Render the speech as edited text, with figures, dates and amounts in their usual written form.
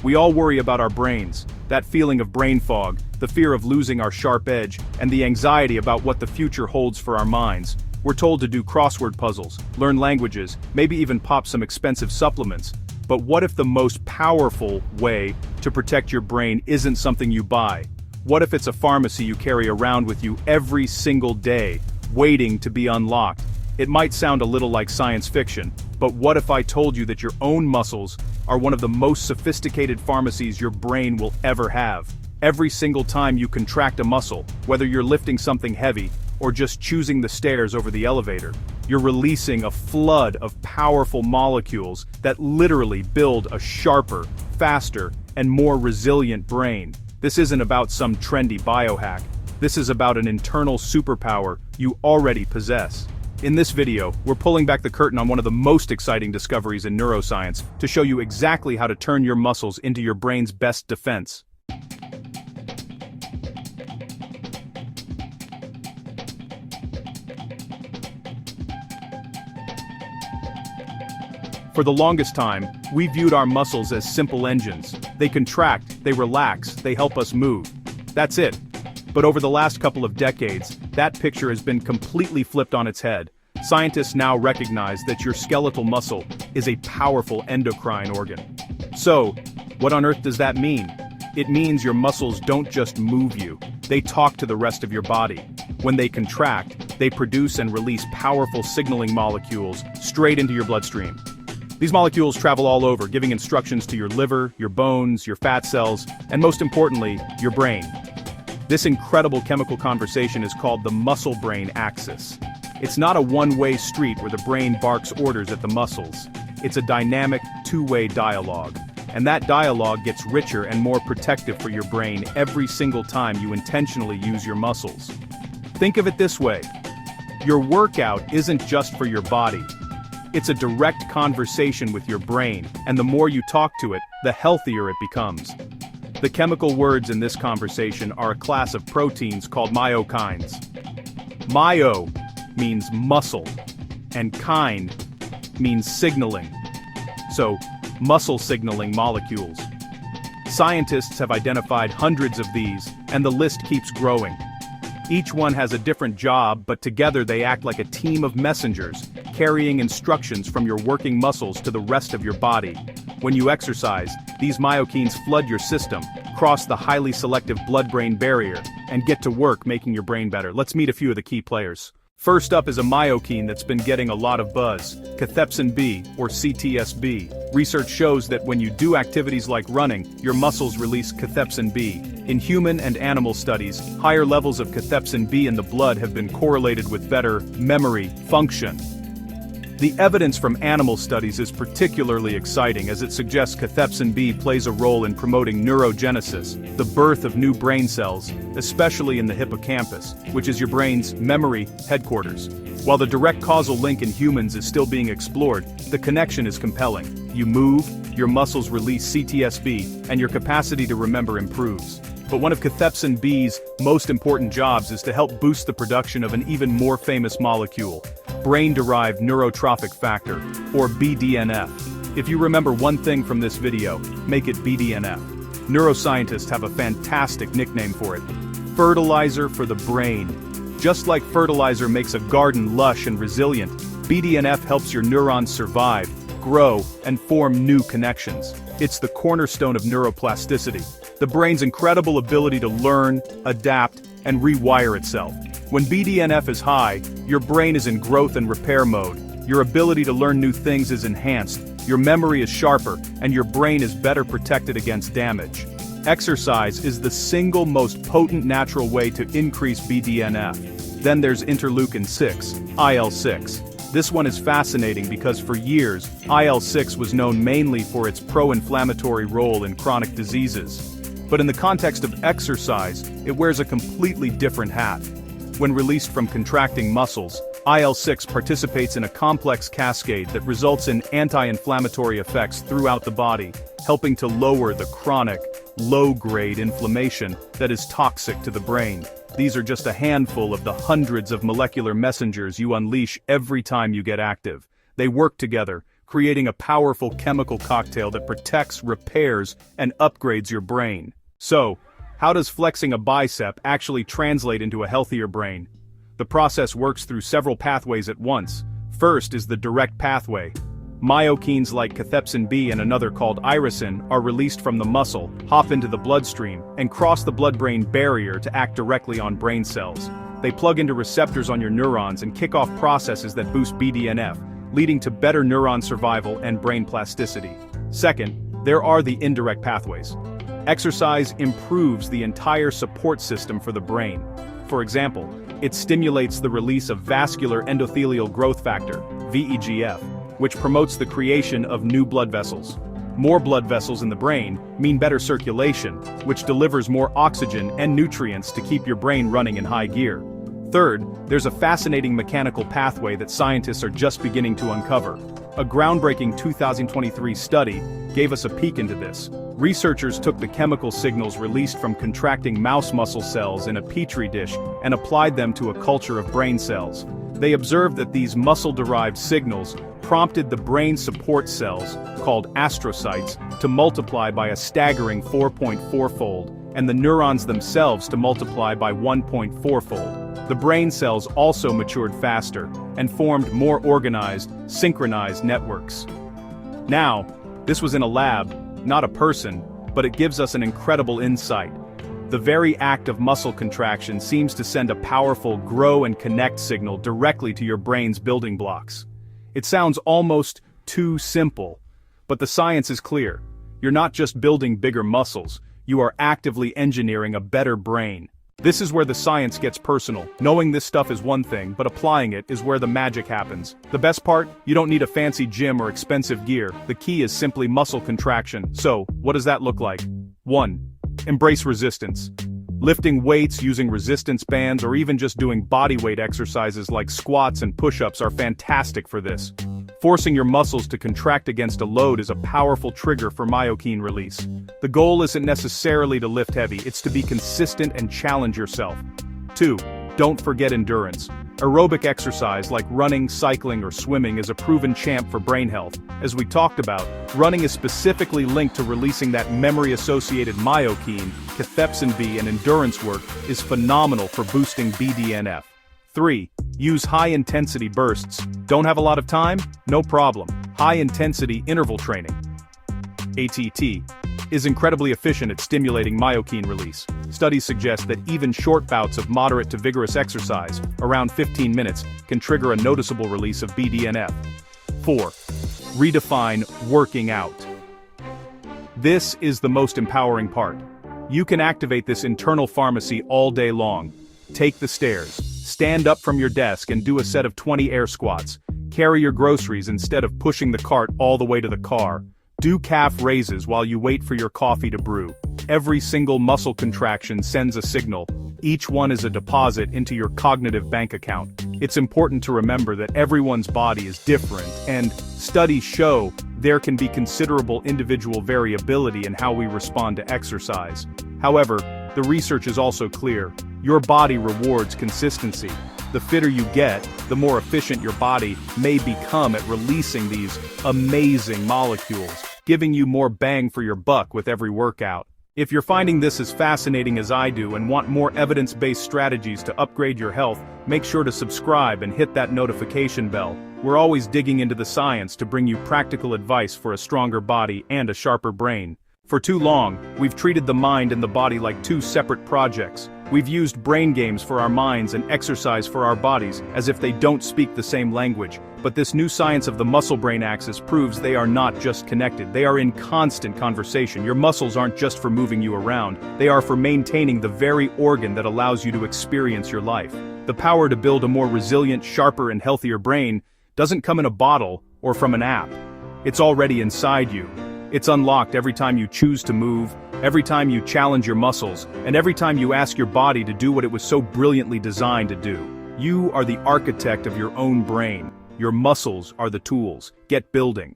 We all worry about our brains, that feeling of brain fog, the fear of losing our sharp edge, and the anxiety about what the future holds for our minds. We're told to do crossword puzzles, learn languages, maybe even pop some expensive supplements. But what if the most powerful way to protect your brain isn't something you buy? What if it's a pharmacy you carry around with you every single day, waiting to be unlocked? It might sound a little like science fiction, but what if I told you that your own muscles are one of the most sophisticated pharmacies your brain will ever have? Every single time you contract a muscle, whether you're lifting something heavy or just choosing the stairs over the elevator, you're releasing a flood of powerful molecules that literally build a sharper, faster, and more resilient brain. This isn't about some trendy biohack. This is about an internal superpower you already possess. In this video, we're pulling back the curtain on one of the most exciting discoveries in neuroscience to show you exactly how to turn your muscles into your brain's best defense. For the longest time, we viewed our muscles as simple engines. They contract, they relax, they help us move. That's it. But over the last couple of decades, that picture has been completely flipped on its head. Scientists now recognize that your skeletal muscle is a powerful endocrine organ. So, what on earth does that mean? It means your muscles don't just move you, they talk to the rest of your body. When they contract, they produce and release powerful signaling molecules straight into your bloodstream. These molecules travel all over, giving instructions to your liver, your bones, your fat cells, and most importantly, your brain. This incredible chemical conversation is called the muscle-brain axis. It's not a one-way street where the brain barks orders at the muscles. It's a dynamic, two-way dialogue. And that dialogue gets richer and more protective for your brain every single time you intentionally use your muscles. Think of it this way. Your workout isn't just for your body. It's a direct conversation with your brain, and the more you talk to it, the healthier it becomes. The chemical words in this conversation are a class of proteins called myokines. Myo means muscle, and kine means signaling. So, muscle signaling molecules. Scientists have identified hundreds of these, and the list keeps growing. Each one has a different job, but together they act like a team of messengers, carrying instructions from your working muscles to the rest of your body. When you exercise, these myokines flood your system, cross the highly selective blood-brain barrier, and get to work making your brain better. Let's meet a few of the key players. First up is a myokine that's been getting a lot of buzz, cathepsin B, or CTSB. Research shows that when you do activities like running, your muscles release cathepsin B. In human and animal studies, higher levels of cathepsin B in the blood have been correlated with better memory function. The evidence from animal studies is particularly exciting as it suggests cathepsin B plays a role in promoting neurogenesis, the birth of new brain cells, especially in the hippocampus, which is your brain's memory headquarters. While the direct causal link in humans is still being explored, the connection is compelling. You move, your muscles release CTSB, and your capacity to remember improves. But one of cathepsin B's most important jobs is to help boost the production of an even more famous molecule, brain-derived neurotrophic factor, or BDNF. If you remember one thing from this video, make it BDNF. Neuroscientists have a fantastic nickname for it: fertilizer for the brain. Just like fertilizer makes a garden lush and resilient, BDNF helps your neurons survive, grow, and form new connections. It's the cornerstone of neuroplasticity, the brain's incredible ability to learn, adapt, and rewire itself. When BDNF is high, your brain is in growth and repair mode, your ability to learn new things is enhanced, your memory is sharper, and your brain is better protected against damage. Exercise is the single most potent natural way to increase BDNF. Then there's interleukin-6, IL-6. This one is fascinating because for years, IL-6 was known mainly for its pro-inflammatory role in chronic diseases. But in the context of exercise, it wears a completely different hat. When released from contracting muscles, IL-6 participates in a complex cascade that results in anti-inflammatory effects throughout the body, helping to lower the chronic, low-grade inflammation that is toxic to the brain. These are just a handful of the hundreds of molecular messengers you unleash every time you get active. They work together, creating a powerful chemical cocktail that protects, repairs, and upgrades your brain. So, how does flexing a bicep actually translate into a healthier brain? The process works through several pathways at once. First is the direct pathway. Myokines like cathepsin B and another called irisin are released from the muscle, hop into the bloodstream, and cross the blood-brain barrier to act directly on brain cells. They plug into receptors on your neurons and kick off processes that boost BDNF, leading to better neuron survival and brain plasticity. Second, there are the indirect pathways. Exercise improves the entire support system for the brain. For example, it stimulates the release of vascular endothelial growth factor, VEGF, which promotes the creation of new blood vessels. More blood vessels in the brain mean better circulation, which delivers more oxygen and nutrients to keep your brain running in high gear. Third, there's a fascinating mechanical pathway that scientists are just beginning to uncover. A groundbreaking 2023 study gave us a peek into this. Researchers took the chemical signals released from contracting mouse muscle cells in a petri dish and applied them to a culture of brain cells. They observed that these muscle-derived signals prompted the brain support cells, called astrocytes, to multiply by a staggering 4.4-fold, and the neurons themselves to multiply by 1.4-fold. The brain cells also matured faster and formed more organized, synchronized networks. Now, this was in a lab, not a person, but it gives us an incredible insight. The very act of muscle contraction seems to send a powerful grow and connect signal directly to your brain's building blocks. It sounds almost too simple, but the science is clear. You're not just building bigger muscles, you are actively engineering a better brain. This is where the science gets personal. Knowing this stuff is one thing, but applying it is where the magic happens. The best part? You don't need a fancy gym or expensive gear. The key is simply muscle contraction. So, what does that look like? 1. Embrace resistance. Lifting weights, using resistance bands, or even just doing bodyweight exercises like squats and push-ups are fantastic for this. Forcing your muscles to contract against a load is a powerful trigger for myokine release. The goal isn't necessarily to lift heavy, it's to be consistent and challenge yourself. 2. Don't forget endurance. Aerobic exercise like running, cycling, or swimming is a proven champ for brain health. As we talked about, running is specifically linked to releasing that memory-associated myokine, cathepsin B, and endurance work is phenomenal for boosting BDNF. 3. Use high-intensity bursts. Don't have a lot of time? No problem. High-intensity interval training, ATT, is incredibly efficient at stimulating myokine release. Studies suggest that even short bouts of moderate to vigorous exercise, around 15 minutes, can trigger a noticeable release of BDNF. 4. Redefine working out. This is the most empowering part. You can activate this internal pharmacy all day long. Take the stairs. Stand up from your desk and do a set of 20 air squats. Carry your groceries instead of pushing the cart all the way to the car. Do calf raises while you wait for your coffee to brew. Every single muscle contraction sends a signal. Each one is a deposit into your cognitive bank account. It's important to remember that everyone's body is different, and studies show there can be considerable individual variability in how we respond to exercise. However, the research is also clear. Your body rewards consistency. The fitter you get, the more efficient your body may become at releasing these amazing molecules, giving you more bang for your buck with every workout. If you're finding this as fascinating as I do and want more evidence-based strategies to upgrade your health, make sure to subscribe and hit that notification bell. We're always digging into the science to bring you practical advice for a stronger body and a sharper brain. For too long, we've treated the mind and the body like two separate projects. We've used brain games for our minds and exercise for our bodies, as if they don't speak the same language. But this new science of the muscle-brain axis proves they are not just connected, they are in constant conversation. Your muscles aren't just for moving you around, they are for maintaining the very organ that allows you to experience your life. The power to build a more resilient, sharper, and healthier brain doesn't come in a bottle or from an app. It's already inside you. It's unlocked every time you choose to move, every time you challenge your muscles, and every time you ask your body to do what it was so brilliantly designed to do. You are the architect of your own brain. Your muscles are the tools. Get building.